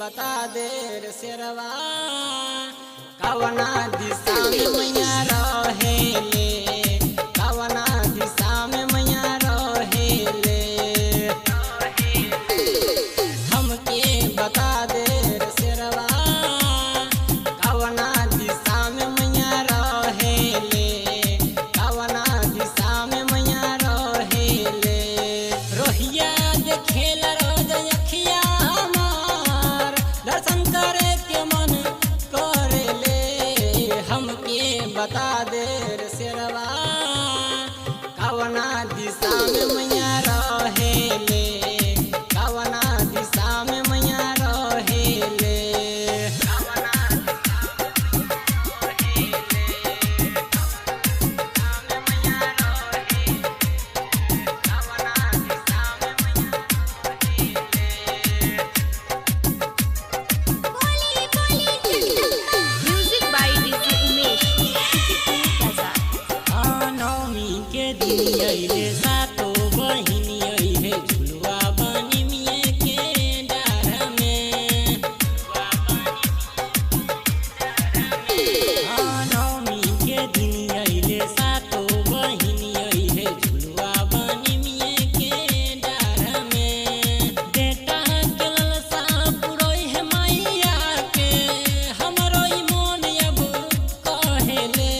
बता दे रे शेरवा कवना दिशा में मैया रहेले कवना दिशा में मैया रहेले हमके बता दे रे शेरवा कवना दिशा में मैया रहेले कवना दिशा में मैया रहेले रोहिया देखेला रोज अखिया हमार दर्शन करे के मन करेले हमके बता दे रे शेरवा कवना दिशा में मैया रहेले कवना दिशा में मैया रहेले म्यूजिक बाय डीजे उमेश नवमी के दिन अइले सातो बहिनी अइले झुलुआ बनी मिये के डार में नवमी के दिन अइले सातो बहिनी अइले झुलुआ बनी मिये के डार में बेटा के ललसा पुरोई है मैया के हमरो ई मोन अब कहेले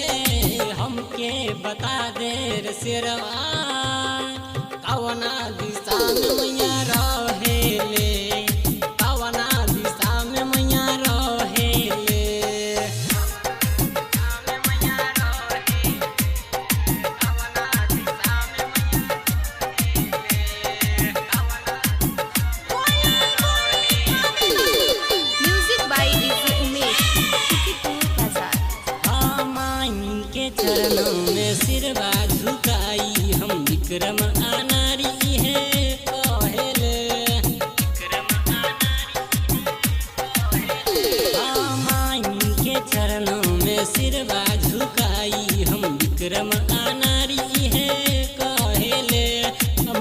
हमके बता दे रे शेरवा कवना दिशा में मैया रहेले कवना दिशा में मैया रहेले म्यूजिक बाय डीजे उमेश माइन के चरणों में सिरवा झुकाई हम विक्रम अनारी है कहेले माइन के चरणों में सिरवा झुकाई हम विक्रम अनारी है कहेले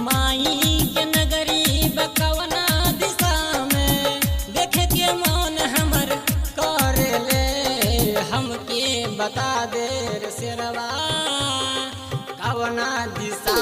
माई के नगरी बकवना दिशा में देखे के मन हमर करेले हमके बता दे रे शेरवा कवना दिशा